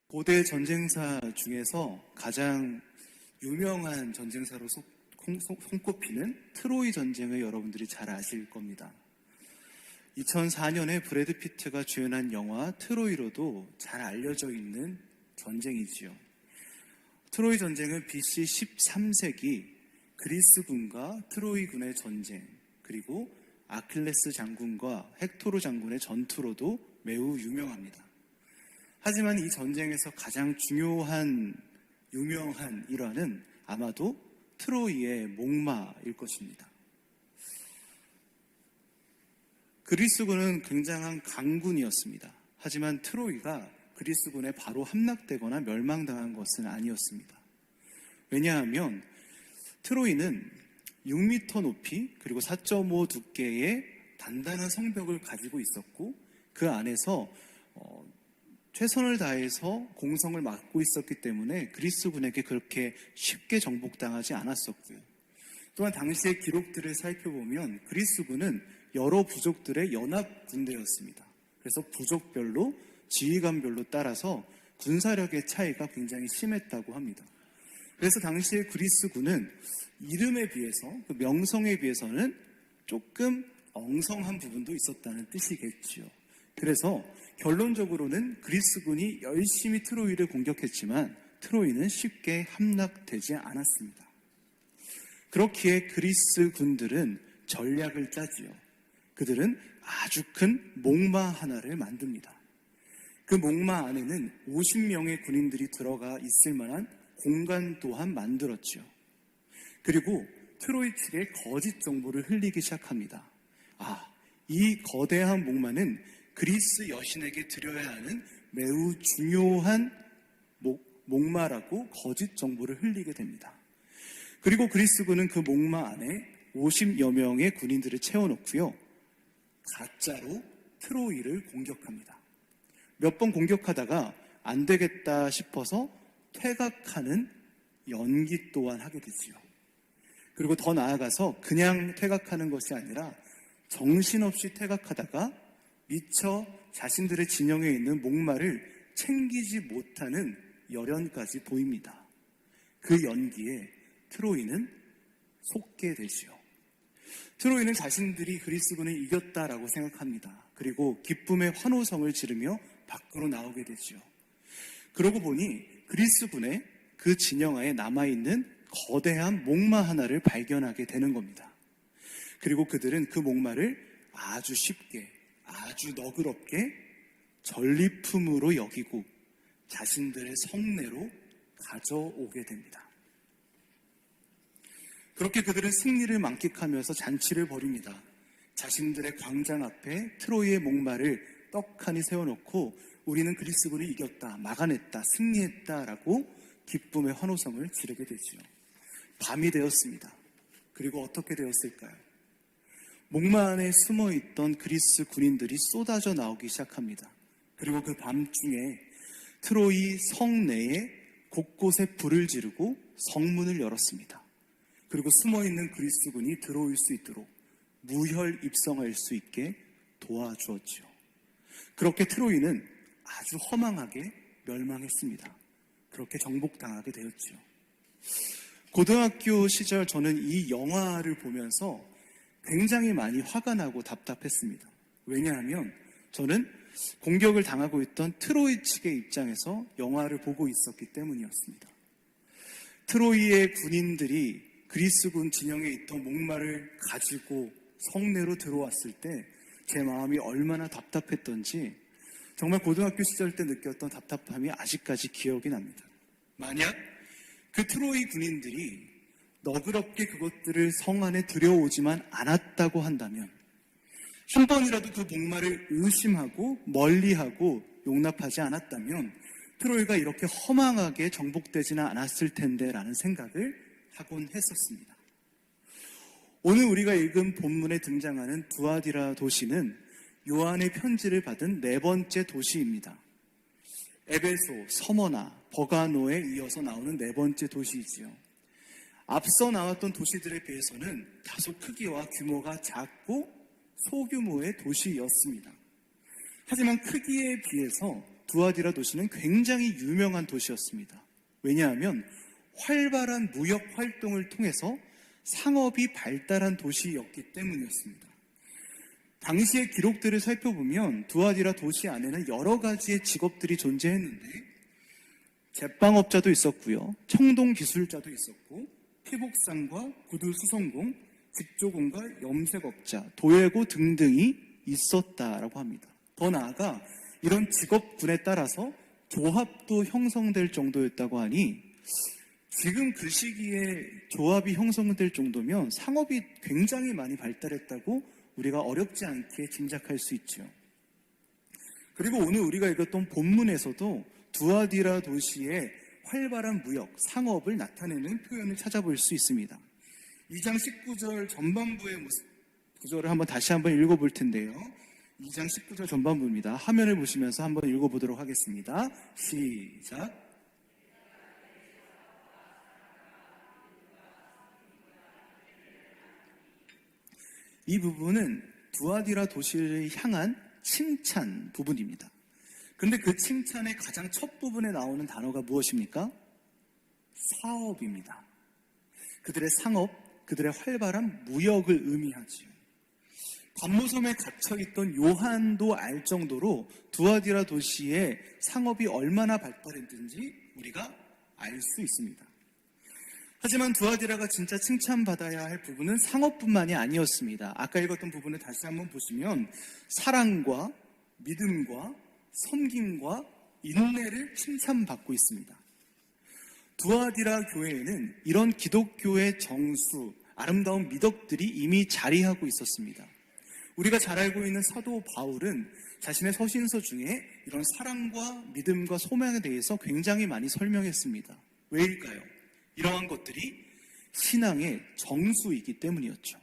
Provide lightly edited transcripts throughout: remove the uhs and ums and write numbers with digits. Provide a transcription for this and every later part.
고대 전쟁사 중에서 가장 유명한 전쟁사로 손꼽히는 트로이 전쟁을 여러분들이 잘 아실 겁니다. 2004년에 브래드 피트가 주연한 영화 트로이로도 잘 알려져 있는 전쟁이지요. 트로이 전쟁은 BC 13세기 그리스군과 트로이군의 전쟁, 그리고 아킬레스 장군과 헥토르 장군의 전투로도 매우 유명합니다. 하지만 이 전쟁에서 가장 유명한 일화는 아마도 트로이의 목마일 것입니다. 그리스군은 굉장한 강군이었습니다. 하지만 트로이가 그리스군에 바로 함락되거나 멸망당한 것은 아니었습니다. 왜냐하면 트로이는 6m 높이 그리고 4.5 두께의 단단한 성벽을 가지고 있었고, 그 안에서 최선을 다해서 공성을 맡고 있었기 때문에 그리스군에게 그렇게 쉽게 정복당하지 않았었고요. 또한 당시의 기록들을 살펴보면 그리스군은 여러 부족들의 연합 군대였습니다. 그래서 부족별로 지휘관별로 따라서 군사력의 차이가 굉장히 심했다고 합니다. 그래서 당시의 그리스군은 이름에 비해서, 그 명성에 비해서는 조금 엉성한 부분도 있었다는 뜻이겠지요. 그래서 결론적으로는 그리스군이 열심히 트로이를 공격했지만 트로이는 쉽게 함락되지 않았습니다. 그렇기에 그리스 군들은 전략을 짜지요. 그들은 아주 큰 목마 하나를 만듭니다. 그 목마 안에는 50명의 군인들이 들어가 있을 만한 공간 또한 만들었죠. 그리고 트로이 측에 거짓 정보를 흘리기 시작합니다. 이 거대한 목마는 그리스 여신에게 드려야 하는 매우 중요한 목마라고 거짓 정보를 흘리게 됩니다. 그리고 그리스군은 그 목마 안에 50여 명의 군인들을 채워놓고요, 가짜로 트로이를 공격합니다. 몇 번 공격하다가 안 되겠다 싶어서 퇴각하는 연기 또한 하게 되지요. 그리고 더 나아가서 그냥 퇴각하는 것이 아니라 정신없이 퇴각하다가 미처 자신들의 진영에 있는 목마를 챙기지 못하는 열연까지 보입니다. 그 연기에 트로이는 속게 되지요. 트로이는 자신들이 그리스군을 이겼다라고 생각합니다. 그리고 기쁨의 환호성을 지르며 밖으로 나오게 되지요. 그러고 보니 그리스군의 그 진영하에 남아있는 거대한 목마 하나를 발견하게 되는 겁니다. 그리고 그들은 그 목마를 아주 쉽게, 아주 너그럽게 전리품으로 여기고 자신들의 성내로 가져오게 됩니다. 그렇게 그들은 승리를 만끽하면서 잔치를 벌입니다. 자신들의 광장 앞에 트로이의 목마를 떡하니 세워놓고 우리는 그리스군을 이겼다, 막아냈다, 승리했다라고 기쁨의 환호성을 지르게 되지요. 밤이 되었습니다. 그리고 어떻게 되었을까요? 목마 안에 숨어있던 그리스 군인들이 쏟아져 나오기 시작합니다. 그리고 그 밤중에 트로이 성내에 곳곳에 불을 지르고 성문을 열었습니다. 그리고 숨어있는 그리스군이 들어올 수 있도록 무혈 입성할 수 있게 도와주었지요. 그렇게 트로이는 아주 허망하게 멸망했습니다. 그렇게 정복당하게 되었지요. 고등학교 시절 저는 이 영화를 보면서 굉장히 많이 화가 나고 답답했습니다. 왜냐하면 저는 공격을 당하고 있던 트로이 측의 입장에서 영화를 보고 있었기 때문이었습니다. 트로이의 군인들이 그리스군 진영에 있던 목마를 가지고 성내로 들어왔을 때 제 마음이 얼마나 답답했던지 정말 고등학교 시절 때 느꼈던 답답함이 아직까지 기억이 납니다. 만약 그 트로이 군인들이 너그럽게 그것들을 성 안에 들여오지만 않았다고 한다면, 한 번이라도 그 목마를 의심하고 멀리하고 용납하지 않았다면 트로이가 이렇게 허망하게 정복되지는 않았을 텐데 라는 생각을 하곤 했었습니다. 오늘 우리가 읽은 본문에 등장하는 두아디라 도시는 요한의 편지를 받은 네 번째 도시입니다. 에베소, 서머나, 버가노에 이어서 나오는 네 번째 도시이지요. 앞서 나왔던 도시들에 비해서는 다소 크기와 규모가 작고 소규모의 도시였습니다. 하지만 크기에 비해서 두아디라 도시는 굉장히 유명한 도시였습니다. 왜냐하면 활발한 무역 활동을 통해서 상업이 발달한 도시였기 때문이었습니다. 당시의 기록들을 살펴보면 두아디라 도시 안에는 여러 가지의 직업들이 존재했는데 제빵업자도 있었고요, 청동 기술자도 있었고, 피복상과 구두 수성공, 직조공과 염색업자, 도예고 등등이 있었다라고 합니다. 더 나아가 이런 직업군에 따라서 조합도 형성될 정도였다고 하니 지금 그 시기에 조합이 형성될 정도면 상업이 굉장히 많이 발달했다고 우리가 어렵지 않게 짐작할 수 있죠. 그리고 오늘 우리가 읽었던 본문에서도 두아디라 도시의 활발한 무역, 상업을 나타내는 표현을 찾아볼 수 있습니다. 2장 19절 전반부의 구절을 다시 한번 읽어볼 텐데요. 2장 19절 전반부입니다. 화면을 보시면서 한번 읽어보도록 하겠습니다. 시작. 이 부분은 두아디라 도시를 향한 칭찬 부분입니다. 그런데 그 칭찬의 가장 첫 부분에 나오는 단어가 무엇입니까? 사업입니다. 그들의 상업, 그들의 활발한 무역을 의미하지요. 관무섬에 갇혀있던 요한도 알 정도로 두아디라 도시의 상업이 얼마나 발달했는지 우리가 알 수 있습니다. 하지만 두아디라가 진짜 칭찬받아야 할 부분은 상업뿐만이 아니었습니다. 아까 읽었던 부분을 다시 한번 보시면 사랑과 믿음과 섬김과 인내를 칭찬받고 있습니다. 두아디라 교회에는 이런 기독교의 정수, 아름다운 미덕들이 이미 자리하고 있었습니다. 우리가 잘 알고 있는 사도 바울은 자신의 서신서 중에 이런 사랑과 믿음과 소망에 대해서 굉장히 많이 설명했습니다. 왜일까요? 이러한 것들이 신앙의 정수이기 때문이었죠.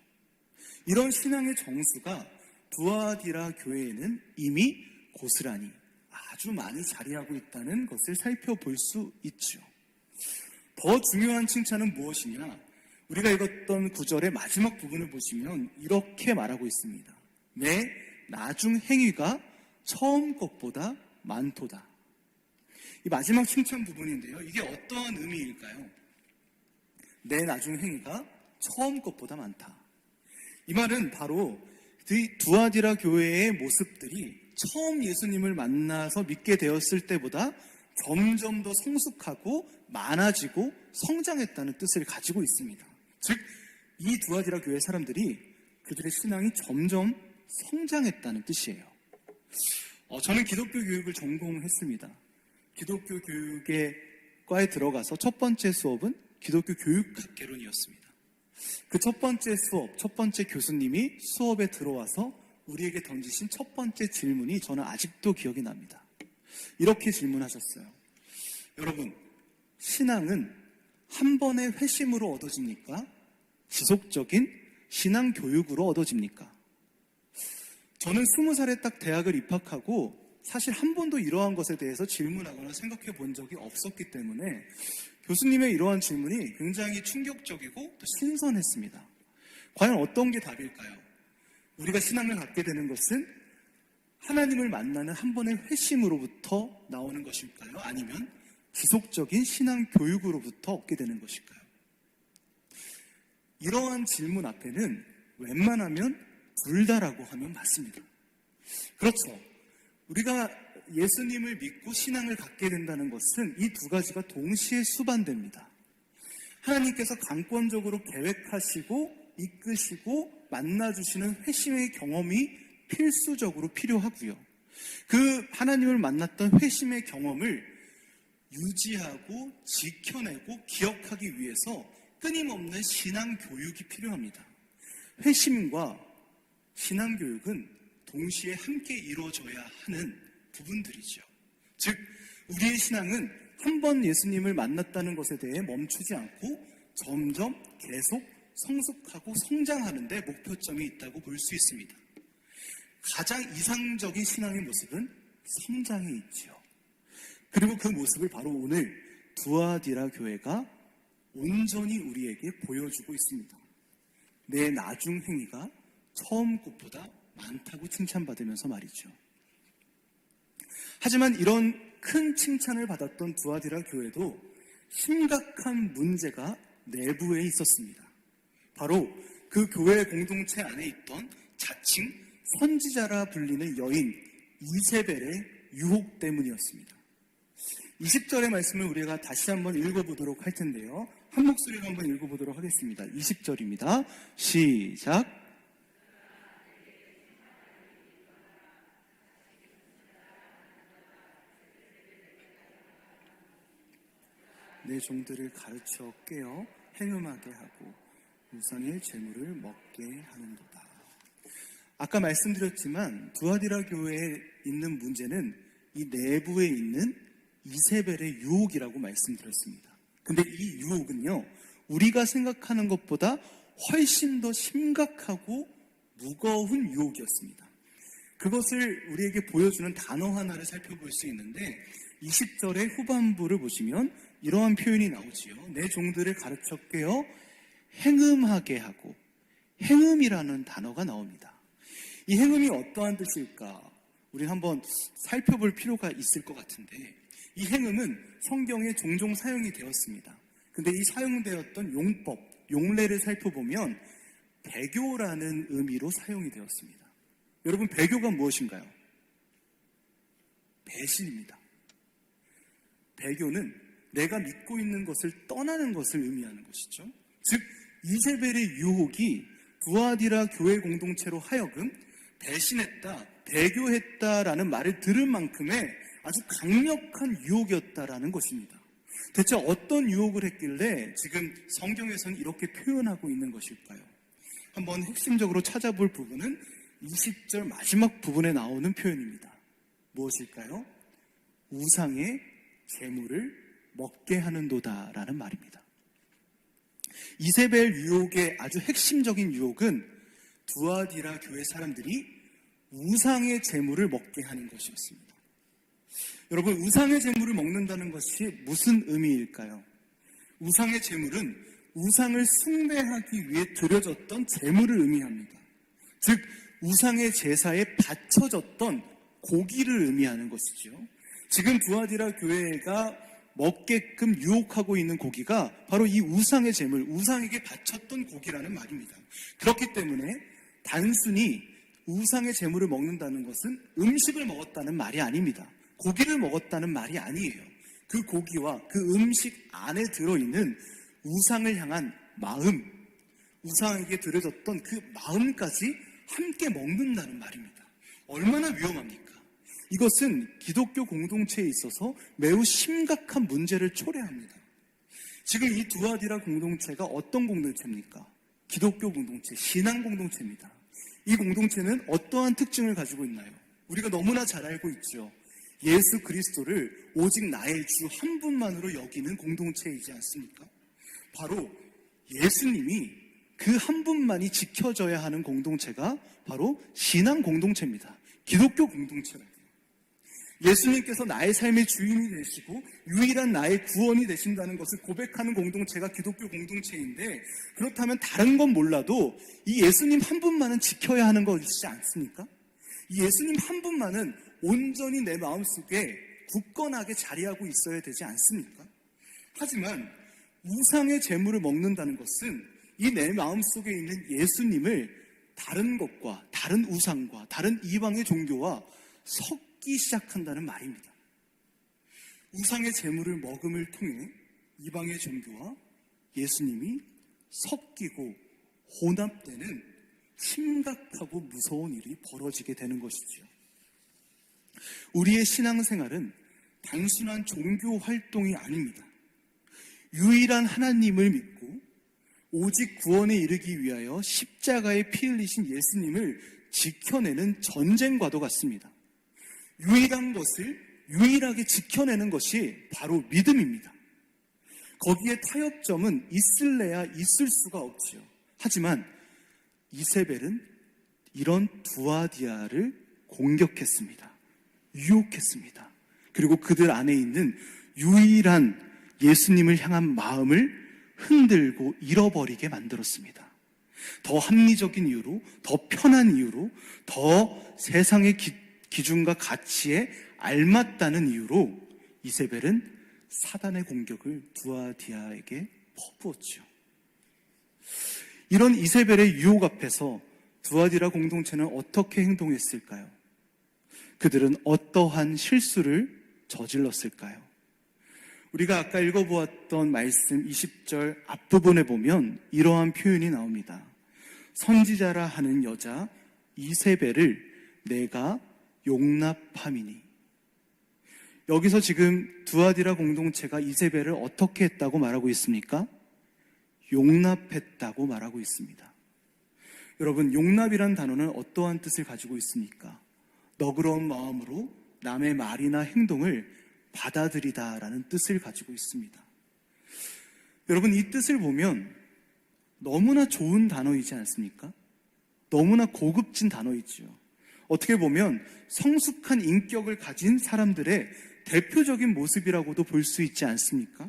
이런 신앙의 정수가 두아디라 교회에는 이미 고스란히 아주 많이 자리하고 있다는 것을 살펴볼 수 있죠. 더 중요한 칭찬은 무엇이냐? 우리가 읽었던 구절의 마지막 부분을 보시면 이렇게 말하고 있습니다. 내 나중 행위가 처음 것보다 많도다. 이 마지막 칭찬 부분인데요. 이게 어떠한 의미일까요? 내 나중 행위가 처음 것보다 많다. 이 말은 바로 두아디라 교회의 모습들이 처음 예수님을 만나서 믿게 되었을 때보다 점점 더 성숙하고 많아지고 성장했다는 뜻을 가지고 있습니다. 즉, 이 두아디라 교회 사람들이 그들의 신앙이 점점 성장했다는 뜻이에요. 저는 기독교 교육을 전공했습니다. 기독교 교육과에 들어가서 첫 번째 수업은 기독교 교육학개론이었습니다. 그 첫 번째 수업, 첫 번째 교수님이 수업에 들어와서 우리에게 던지신 첫 번째 질문이 저는 아직도 기억이 납니다. 이렇게 질문하셨어요. 여러분, 신앙은 한 번의 회심으로 얻어집니까? 지속적인 신앙 교육으로 얻어집니까? 저는 20살에 딱 대학을 입학하고 사실 한 번도 이러한 것에 대해서 질문하거나 생각해 본 적이 없었기 때문에 교수님의 이러한 질문이 굉장히 충격적이고 또 신선했습니다. 과연 어떤 게 답일까요? 우리가 신앙을 갖게 되는 것은 하나님을 만나는 한 번의 회심으로부터 나오는 것일까요? 아니면 지속적인 신앙 교육으로부터 얻게 되는 것일까요? 이러한 질문 앞에는 웬만하면 둘 다라고 하면 맞습니다. 그렇죠. 우리가 예수님을 믿고 신앙을 갖게 된다는 것은 이 두 가지가 동시에 수반됩니다. 하나님께서 강권적으로 계획하시고 이끄시고 만나주시는 회심의 경험이 필수적으로 필요하고요. 그 하나님을 만났던 회심의 경험을 유지하고 지켜내고 기억하기 위해서 끊임없는 신앙 교육이 필요합니다. 회심과 신앙 교육은 동시에 함께 이루어져야 하는 부분들이죠. 즉, 우리의 신앙은 한 번 예수님을 만났다는 것에 대해 멈추지 않고 점점 계속 성숙하고 성장하는 데 목표점이 있다고 볼 수 있습니다. 가장 이상적인 신앙의 모습은 성장에 있지요. 그리고 그 모습을 바로 오늘 두아디라 교회가 온전히 우리에게 보여주고 있습니다. 내 나중 행위가 처음 것보다 많다고 칭찬받으면서 말이죠. 하지만 이런 큰 칭찬을 받았던 두아디라 교회도 심각한 문제가 내부에 있었습니다. 바로 그 교회 공동체 안에 있던 자칭 선지자라 불리는 여인 이세벨의 유혹 때문이었습니다. 20절의 말씀을 우리가 다시 한번 읽어보도록 할 텐데요. 한 목소리로 한번 읽어보도록 하겠습니다. 20절입니다. 시작. 내 종들을 가르쳐 깨어 행음하게 하고 우상의 재물을 먹게 하는도다. 아까 말씀드렸지만 두아디라 교회에 있는 문제는 이 내부에 있는 이세벨의 유혹이라고 말씀드렸습니다. 근데 이 유혹은요, 우리가 생각하는 것보다 훨씬 더 심각하고 무거운 유혹이었습니다. 그것을 우리에게 보여주는 단어 하나를 살펴볼 수 있는데 20절의 후반부를 보시면 이러한 표현이 나오지요. 내 종들을 가르쳐 깨어 행음하게 하고, 행음이라는 단어가 나옵니다. 이 행음이 어떠한 뜻일까? 우리 한번 살펴볼 필요가 있을 것 같은데, 이 행음은 성경에 종종 사용이 되었습니다. 근데 이 사용되었던 용법, 용례를 살펴보면 배교라는 의미로 사용이 되었습니다. 여러분, 배교가 무엇인가요? 배신입니다. 배교는 내가 믿고 있는 것을 떠나는 것을 의미하는 것이죠. 즉, 이세벨의 유혹이 두아디라 교회 공동체로 하여금 배신했다, 배교했다라는 말을 들을 만큼의 아주 강력한 유혹이었다라는 것입니다. 대체 어떤 유혹을 했길래 지금 성경에서는 이렇게 표현하고 있는 것일까요? 한번 핵심적으로 찾아볼 부분은 20절 마지막 부분에 나오는 표현입니다. 무엇일까요? 우상의 재물을 먹게 하는도다라는 말입니다. 이세벨 유혹의 아주 핵심적인 유혹은 두아디라 교회 사람들이 우상의 재물을 먹게 하는 것이었습니다. 여러분, 우상의 재물을 먹는다는 것이 무슨 의미일까요? 우상의 재물은 우상을 숭배하기 위해 드려졌던 재물을 의미합니다. 즉, 우상의 제사에 바쳐졌던 고기를 의미하는 것이죠. 지금 두아디라 교회가 먹게끔 유혹하고 있는 고기가 바로 이 우상의 재물, 우상에게 바쳤던 고기라는 말입니다. 그렇기 때문에 단순히 우상의 재물을 먹는다는 것은 음식을 먹었다는 말이 아닙니다. 고기를 먹었다는 말이 아니에요. 그 고기와 그 음식 안에 들어있는 우상을 향한 마음, 우상에게 드려졌던 그 마음까지 함께 먹는다는 말입니다. 얼마나 위험합니까? 이것은 기독교 공동체에 있어서 매우 심각한 문제를 초래합니다. 지금 이 두아디라 공동체가 어떤 공동체입니까? 기독교 공동체, 신앙 공동체입니다. 이 공동체는 어떠한 특징을 가지고 있나요? 우리가 너무나 잘 알고 있죠. 예수 그리스도를 오직 나의 주 한 분만으로 여기는 공동체이지 않습니까? 바로 예수님이 그 한 분만이 지켜져야 하는 공동체가 바로 신앙 공동체입니다. 기독교 공동체라고요. 예수님께서 나의 삶의 주인이 되시고 유일한 나의 구원이 되신다는 것을 고백하는 공동체가 기독교 공동체인데, 그렇다면 다른 건 몰라도 이 예수님 한 분만은 지켜야 하는 것이지 않습니까? 이 예수님 한 분만은 온전히 내 마음속에 굳건하게 자리하고 있어야 되지 않습니까? 하지만 우상의 재물을 먹는다는 것은 이 내 마음속에 있는 예수님을 다른 것과 다른 우상과 다른 이방의 종교와 섞기 시작한다는 말입니다. 우상의 재물을 먹음을 통해 이방의 종교와 예수님이 섞이고 혼합되는 심각하고 무서운 일이 벌어지게 되는 것이죠. 우리의 신앙생활은 단순한 종교 활동이 아닙니다. 유일한 하나님을 믿고 오직 구원에 이르기 위하여 십자가에 피 흘리신 예수님을 지켜내는 전쟁과도 같습니다. 유일한 것을 유일하게 지켜내는 것이 바로 믿음입니다. 거기에 타협점은 있을래야 있을 수가 없지요. 하지만 이세벨은 이런 두아디아를 공격했습니다. 유혹했습니다. 그리고 그들 안에 있는 유일한 예수님을 향한 마음을 흔들고 잃어버리게 만들었습니다. 더 합리적인 이유로, 더 편한 이유로, 더 세상에 기준과 가치에 알맞다는 이유로 이세벨은 사단의 공격을 두아디아에게 퍼부었죠. 이런 이세벨의 유혹 앞에서 두아디라 공동체는 어떻게 행동했을까요? 그들은 어떠한 실수를 저질렀을까요? 우리가 아까 읽어보았던 말씀 20절 앞부분에 보면 이러한 표현이 나옵니다. 선지자라 하는 여자 이세벨을 내가 용납함이니. 여기서 지금 두아디라 공동체가 이세벨을 어떻게 했다고 말하고 있습니까? 용납했다고 말하고 있습니다. 여러분, 용납이란 단어는 어떠한 뜻을 가지고 있습니까? 너그러운 마음으로 남의 말이나 행동을 받아들이다라는 뜻을 가지고 있습니다. 여러분, 이 뜻을 보면 너무나 좋은 단어이지 않습니까? 너무나 고급진 단어이지요. 어떻게 보면 성숙한 인격을 가진 사람들의 대표적인 모습이라고도 볼 수 있지 않습니까?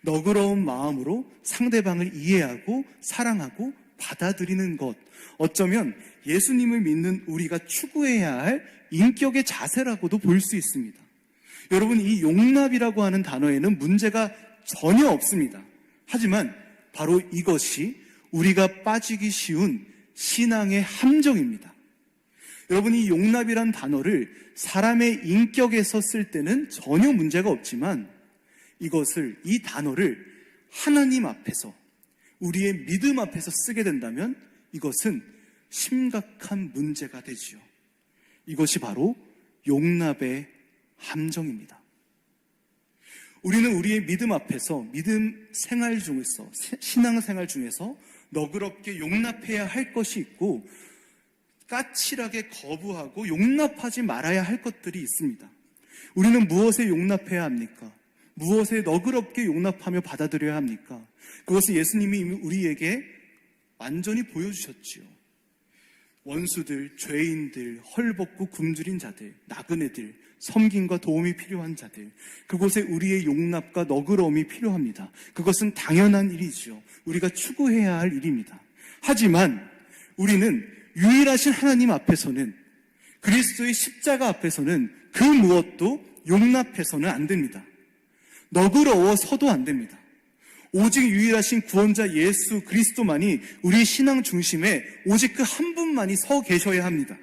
너그러운 마음으로 상대방을 이해하고 사랑하고 받아들이는 것, 어쩌면 예수님을 믿는 우리가 추구해야 할 인격의 자세라고도 볼 수 있습니다. 여러분, 이 용납이라고 하는 단어에는 문제가 전혀 없습니다. 하지만 바로 이것이 우리가 빠지기 쉬운 신앙의 함정입니다. 여러분, 이 용납이란 단어를 사람의 인격에서 쓸 때는 전혀 문제가 없지만 이 단어를 하나님 앞에서, 우리의 믿음 앞에서 쓰게 된다면 이것은 심각한 문제가 되지요. 이것이 바로 용납의 함정입니다. 우리는 우리의 믿음 앞에서, 믿음 생활 중에서, 신앙생활 중에서 너그럽게 용납해야 할 것이 있고 까칠하게 거부하고 용납하지 말아야 할 것들이 있습니다. 우리는 무엇에 용납해야 합니까? 무엇에 너그럽게 용납하며 받아들여야 합니까? 그것을 예수님이 이미 우리에게 완전히 보여주셨지요. 원수들, 죄인들, 헐벗고 굶주린 자들, 나그네들, 섬김과 도움이 필요한 자들, 그곳에 우리의 용납과 너그러움이 필요합니다. 그것은 당연한 일이지요. 우리가 추구해야 할 일입니다. 하지만 우리는 유일하신 하나님 앞에서는, 그리스도의 십자가 앞에서는 그 무엇도 용납해서는 안 됩니다. 너그러워서도 안 됩니다. 오직 유일하신 구원자 예수 그리스도만이 우리 신앙 중심에 오직 그 한 분만이 서 계셔야 합니다.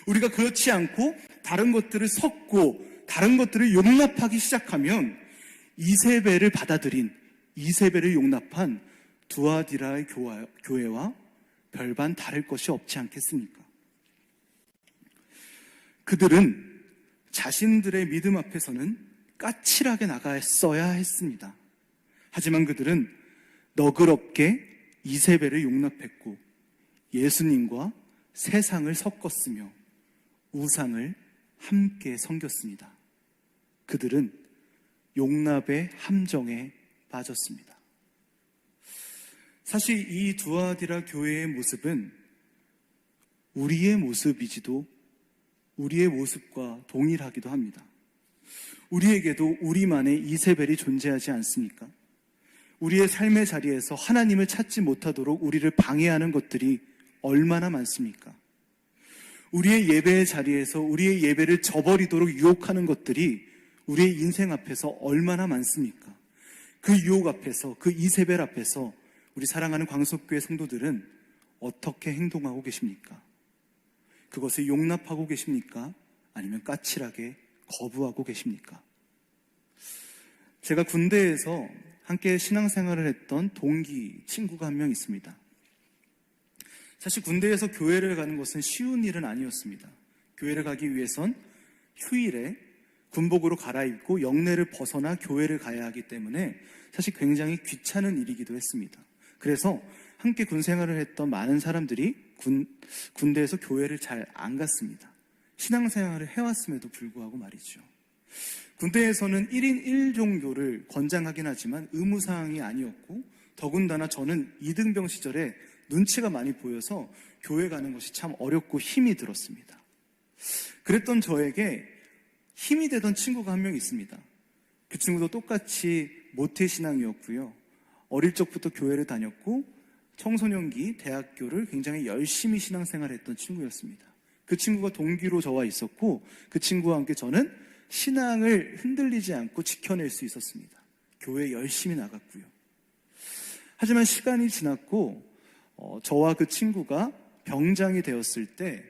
우리가 그렇지 않고 다른 것들을 섞고 다른 것들을 용납하기 시작하면 이세벨을 받아들인, 이세벨을 용납한 두아디라의 교회와 별반 다를 것이 없지 않겠습니까? 그들은 자신들의 믿음 앞에서는 까칠하게 나갔어야 했습니다. 하지만 그들은 너그럽게 이세벨을 용납했고 예수님과 세상을 섞었으며 우상을 함께 섬겼습니다. 그들은 용납의 함정에 빠졌습니다. 사실 이 두아디라 교회의 모습은 우리의 모습이지도 우리의 모습과 동일하기도 합니다. 우리에게도 우리만의 이세벨이 존재하지 않습니까? 우리의 삶의 자리에서 하나님을 찾지 못하도록 우리를 방해하는 것들이 얼마나 많습니까? 우리의 예배의 자리에서 우리의 예배를 저버리도록 유혹하는 것들이 우리의 인생 앞에서 얼마나 많습니까? 그 유혹 앞에서, 그 이세벨 앞에서 우리 사랑하는 광석교회 성도들은 어떻게 행동하고 계십니까? 그것을 용납하고 계십니까? 아니면 까칠하게 거부하고 계십니까? 제가 군대에서 함께 신앙생활을 했던 동기 친구가 한 명 있습니다. 사실 군대에서 교회를 가는 것은 쉬운 일은 아니었습니다. 교회를 가기 위해선 휴일에 군복으로 갈아입고 영내를 벗어나 교회를 가야 하기 때문에 사실 굉장히 귀찮은 일이기도 했습니다. 그래서 함께 군 생활을 했던 많은 사람들이 군대에서 교회를 잘 안 갔습니다. 신앙생활을 해왔음에도 불구하고 말이죠. 군대에서는 1인 1종교를 권장하긴 하지만 의무사항이 아니었고 더군다나 저는 이등병 시절에 눈치가 많이 보여서 교회 가는 것이 참 어렵고 힘이 들었습니다. 그랬던 저에게 힘이 되던 친구가 한 명 있습니다. 그 친구도 똑같이 모태신앙이었고요. 어릴 적부터 교회를 다녔고 청소년기 대학교를 굉장히 열심히 신앙생활했던 친구였습니다. 그 친구가 동기로 저와 있었고 그 친구와 함께 저는 신앙을 흔들리지 않고 지켜낼 수 있었습니다. 교회 열심히 나갔고요. 하지만 시간이 지났고 저와 그 친구가 병장이 되었을 때,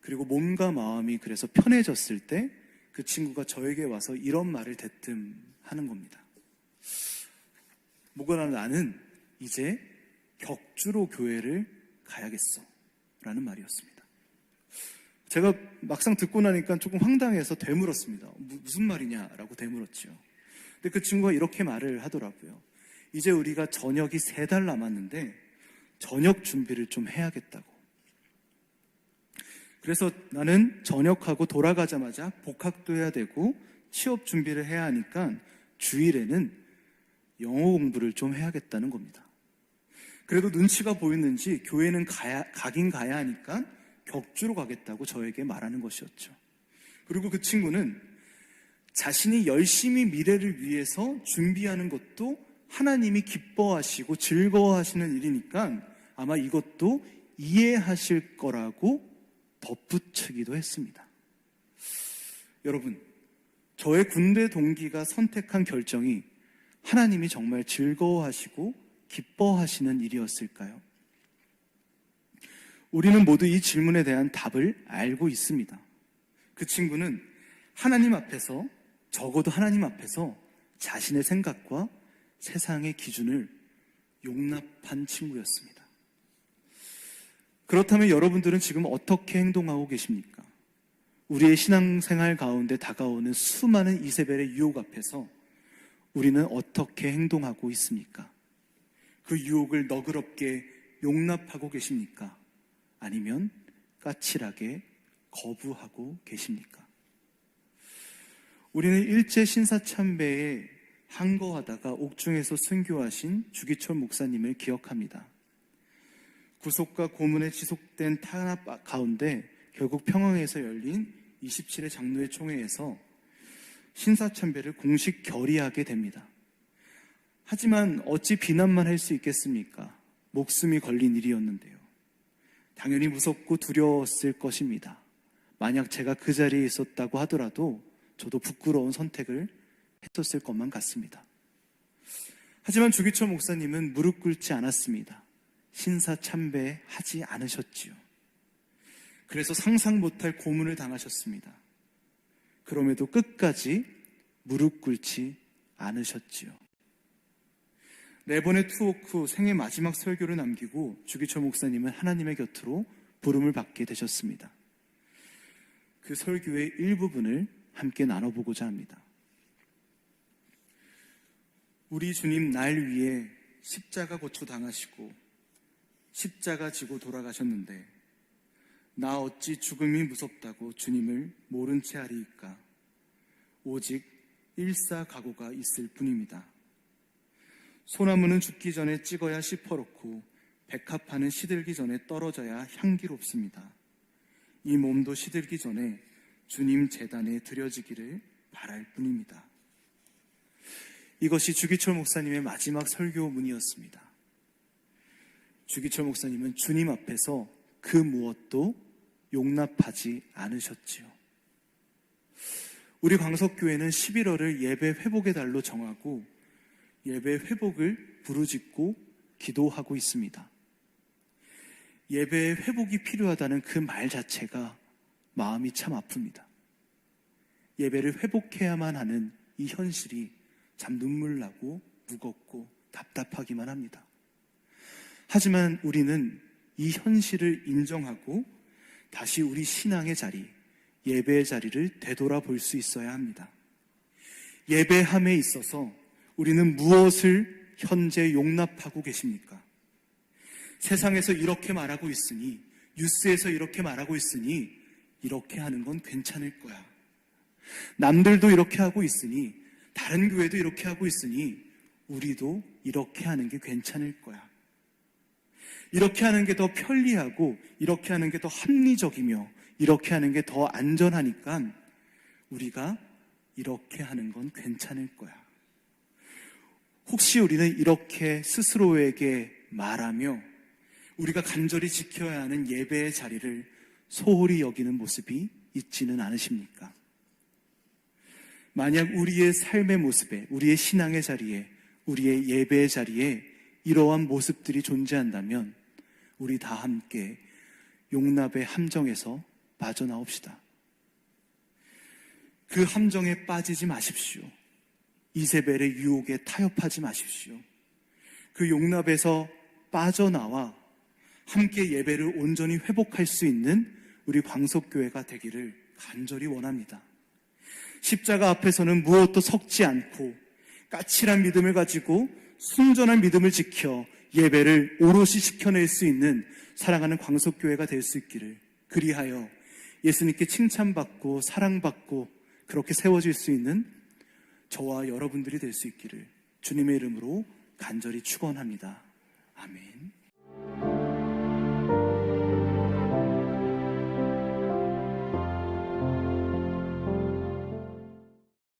그리고 몸과 마음이 그래서 편해졌을 때 그 친구가 저에게 와서 이런 말을 대뜸하는 겁니다. 뭐거나 나는 이제 격주로 교회를 가야겠어 라는 말이었습니다. 제가 막상 듣고 나니까 조금 황당해서 되물었습니다. 무슨 말이냐라고 되물었죠. 근데 그 친구가 이렇게 말을 하더라고요. 이제 우리가 저녁이 3달 남았는데 저녁 준비를 좀 해야겠다고. 그래서 나는 전역하고 돌아가자마자 복학도 해야 되고 취업 준비를 해야 하니까 주일에는 영어 공부를 좀 해야겠다는 겁니다. 그래도 눈치가 보이는지 교회는 가긴 가야 하니까 격주로 가겠다고 저에게 말하는 것이었죠. 그리고 그 친구는 자신이 열심히 미래를 위해서 준비하는 것도 하나님이 기뻐하시고 즐거워하시는 일이니까 아마 이것도 이해하실 거라고 덧붙이기도 했습니다. 여러분, 저의 군대 동기가 선택한 결정이 하나님이 정말 즐거워하시고 기뻐하시는 일이었을까요? 우리는 모두 이 질문에 대한 답을 알고 있습니다. 그 친구는 하나님 앞에서, 적어도 하나님 앞에서 자신의 생각과 세상의 기준을 용납한 친구였습니다. 그렇다면 여러분들은 지금 어떻게 행동하고 계십니까? 우리의 신앙생활 가운데 다가오는 수많은 이세벨의 유혹 앞에서 우리는 어떻게 행동하고 있습니까? 그 유혹을 너그럽게 용납하고 계십니까? 아니면 까칠하게 거부하고 계십니까? 우리는 일제 신사참배에 항거하다가 옥중에서 순교하신 주기철 목사님을 기억합니다. 구속과 고문에 지속된 탄압 가운데 결국 평양에서 열린 27회 장로회 총회에서 신사참배를 공식 결의하게 됩니다. 하지만 어찌 비난만 할 수 있겠습니까? 목숨이 걸린 일이었는데요. 당연히 무섭고 두려웠을 것입니다. 만약 제가 그 자리에 있었다고 하더라도 저도 부끄러운 선택을 했었을 것만 같습니다. 하지만 주기철 목사님은 무릎 꿇지 않았습니다. 신사참배하지 않으셨지요. 그래서 상상 못할 고문을 당하셨습니다. 그럼에도 끝까지 무릎 꿇지 않으셨지요. 4번의 투옥 후 생애 마지막 설교를 남기고 주기철 목사님은 하나님의 곁으로 부름을 받게 되셨습니다. 그 설교의 일부분을 함께 나눠보고자 합니다. 우리 주님 날 위해 십자가 고초 당하시고 십자가 지고 돌아가셨는데 나 어찌 죽음이 무섭다고 주님을 모른 채 하리이까. 오직 일사각오가 있을 뿐입니다. 소나무는 죽기 전에 찍어야 시퍼렇고 백합화는 시들기 전에 떨어져야 향기롭습니다. 이 몸도 시들기 전에 주님 제단에 드려지기를 바랄 뿐입니다. 이것이 주기철 목사님의 마지막 설교문이었습니다. 주기철 목사님은 주님 앞에서 그 무엇도 용납하지 않으셨지요. 우리 광석교회는 11월을 예배 회복의 달로 정하고 예배 회복을 부르짖고 기도하고 있습니다. 예배의 회복이 필요하다는 그 말 자체가 마음이 참 아픕니다. 예배를 회복해야만 하는 이 현실이 참 눈물 나고 무겁고 답답하기만 합니다. 하지만 우리는 이 현실을 인정하고 다시 우리 신앙의 자리, 예배의 자리를 되돌아볼 수 있어야 합니다. 예배함에 있어서 우리는 무엇을 현재 용납하고 계십니까? 세상에서 이렇게 말하고 있으니, 뉴스에서 이렇게 말하고 있으니 이렇게 하는 건 괜찮을 거야. 남들도 이렇게 하고 있으니, 다른 교회도 이렇게 하고 있으니 우리도 이렇게 하는 게 괜찮을 거야. 이렇게 하는 게 더 편리하고 이렇게 하는 게 더 합리적이며 이렇게 하는 게 더 안전하니까 우리가 이렇게 하는 건 괜찮을 거야. 혹시 우리는 이렇게 스스로에게 말하며 우리가 간절히 지켜야 하는 예배의 자리를 소홀히 여기는 모습이 있지는 않으십니까? 만약 우리의 삶의 모습에, 우리의 신앙의 자리에, 우리의 예배의 자리에 이러한 모습들이 존재한다면 우리 다 함께 용납의 함정에서 빠져나옵시다. 그 함정에 빠지지 마십시오. 이세벨의 유혹에 타협하지 마십시오. 그 용납에서 빠져나와 함께 예배를 온전히 회복할 수 있는 우리 광석교회가 되기를 간절히 원합니다. 십자가 앞에서는 무엇도 섞지 않고 까칠한 믿음을 가지고 순전한 믿음을 지켜 예배를 오롯이 지켜낼 수 있는 사랑하는 광석교회가 될 수 있기를, 그리하여 예수님께 칭찬받고 사랑받고 그렇게 세워질 수 있는 저와 여러분들이 될 수 있기를 주님의 이름으로 간절히 축원합니다. 아멘.